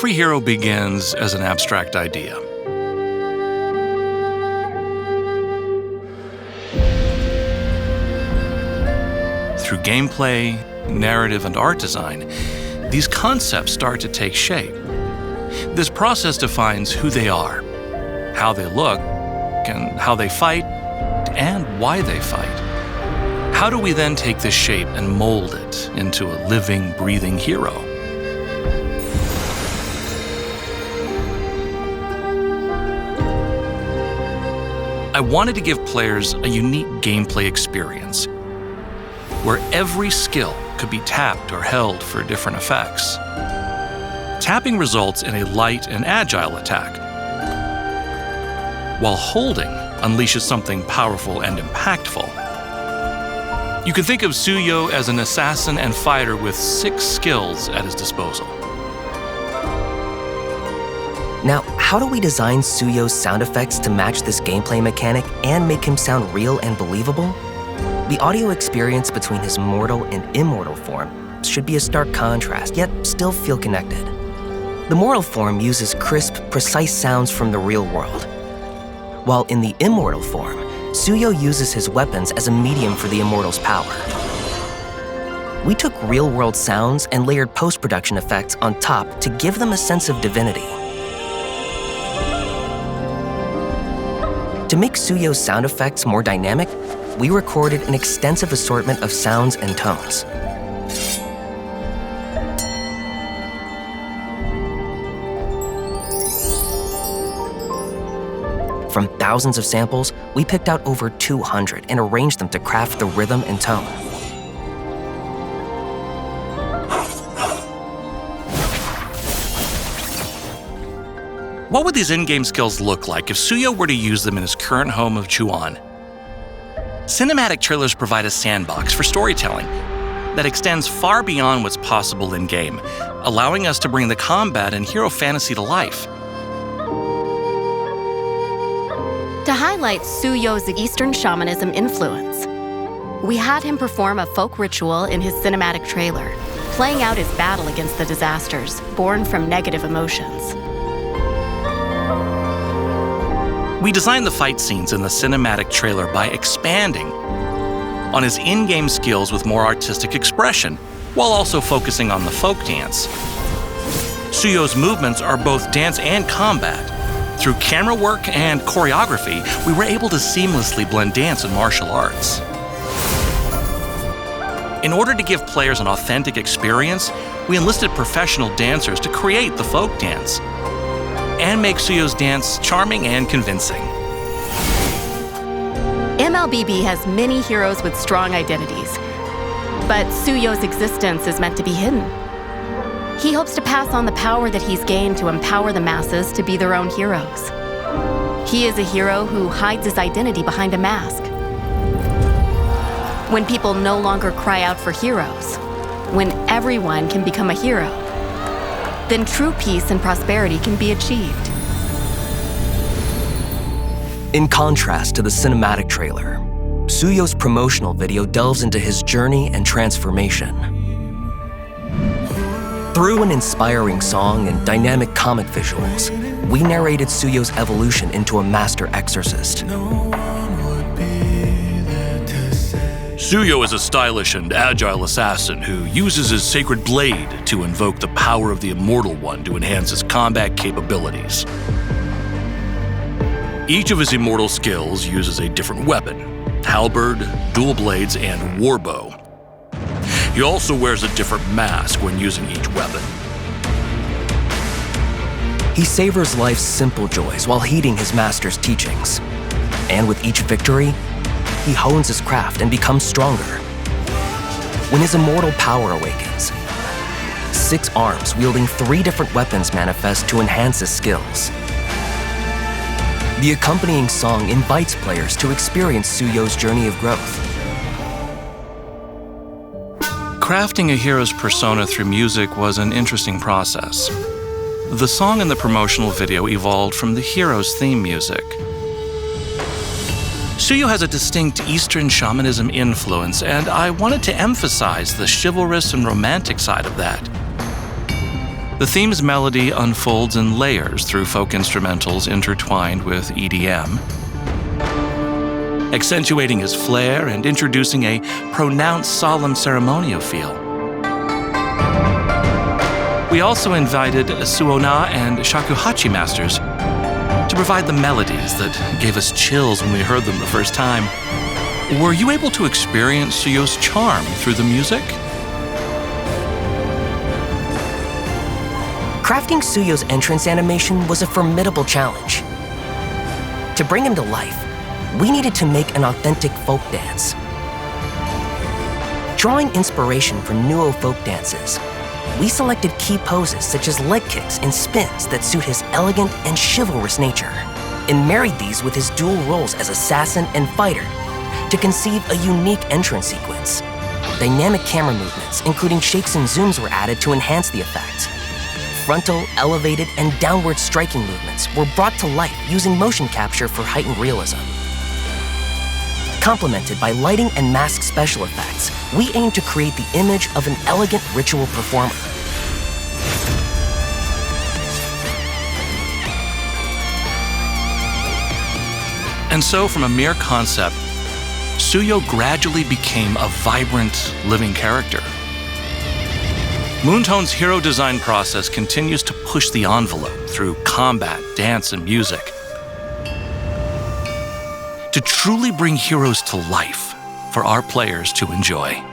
Every hero begins as an abstract idea. Through gameplay, narrative, and art design, these concepts start to take shape. This process defines who they are, how they look, and how they fight, and why they fight. How do we then take this shape and mold it into a living, breathing hero? I wanted to give players a unique gameplay experience where every skill could be tapped or held for different effects. Tapping results in a light and agile attack, while holding unleashes something powerful and impactful. You can think of Suyou as an assassin and fighter with 6 skills at his disposal. Now, how do we design Suyou's sound effects to match this gameplay mechanic and make him sound real and believable? The audio experience between his mortal and immortal form should be a stark contrast, yet still feel connected. The mortal form uses crisp, precise sounds from the real world, while in the immortal form, Suyou uses his weapons as a medium for the immortal's power. We took real-world sounds and layered post-production effects on top to give them a sense of divinity. To make Suyou's sound effects more dynamic, we recorded an extensive assortment of sounds and tones. From thousands of samples, we picked out over 200 and arranged them to craft the rhythm and tone. What would these in-game skills look like if Suyou were to use them in his current home of Chuan? Cinematic trailers provide a sandbox for storytelling that extends far beyond what's possible in-game, allowing us to bring the combat and hero fantasy to life. To highlight Suyou's Eastern shamanism influence, we had him perform a folk ritual in his cinematic trailer, playing out his battle against the disasters born from negative emotions. We designed the fight scenes in the cinematic trailer by expanding on his in-game skills with more artistic expression, while also focusing on the folk dance. Suyou's movements are both dance and combat. Through camera work and choreography, we were able to seamlessly blend dance and martial arts. In order to give players an authentic experience, we enlisted professional dancers to create the folk dance and make Suyou's dance charming and convincing. MLBB has many heroes with strong identities, but Suyou's existence is meant to be hidden. He hopes to pass on the power that he's gained to empower the masses to be their own heroes. He is a hero who hides his identity behind a mask. When people no longer cry out for heroes, when everyone can become a hero, then true peace and prosperity can be achieved. In contrast to the cinematic trailer, Suyou's promotional video delves into his journey and transformation. Through an inspiring song and dynamic comic visuals, we narrated Suyou's evolution into a master exorcist. Suyou is a stylish and agile assassin who uses his sacred blade to invoke the power of the Immortal One to enhance his combat capabilities. Each of his immortal skills uses a different weapon: halberd, dual blades, and warbow. He also wears a different mask when using each weapon. He savors life's simple joys while heeding his master's teachings. And with each victory, he hones his craft and becomes stronger. When his immortal power awakens, 6 arms wielding 3 different weapons manifest to enhance his skills. The accompanying song invites players to experience Suyou's journey of growth. Crafting a hero's persona through music was an interesting process. The song in the promotional video evolved from the hero's theme music. Suyou has a distinct Eastern shamanism influence, and I wanted to emphasize the chivalrous and romantic side of that. The theme's melody unfolds in layers through folk instrumentals intertwined with EDM, accentuating his flair and introducing a pronounced solemn ceremonial feel. We also invited Suyou and shakuhachi masters to provide the melodies that gave us chills when we heard them the first time. Were you able to experience Suyou's charm through the music? Crafting Suyou's entrance animation was a formidable challenge. To bring him to life, we needed to make an authentic folk dance. Drawing inspiration from Nuo folk dances, we selected key poses such as leg kicks and spins that suit his elegant and chivalrous nature, and married these with his dual roles as assassin and fighter to conceive a unique entrance sequence. Dynamic camera movements, including shakes and zooms, were added to enhance the effect. Frontal, elevated, and downward striking movements were brought to life using motion capture for heightened realism. Complemented by lighting and mask special effects, we aimed to create the image of an elegant ritual performer. And so, from a mere concept, Suyou gradually became a vibrant, living character. Moontone's hero design process continues to push the envelope through combat, dance, and music to truly bring heroes to life for our players to enjoy.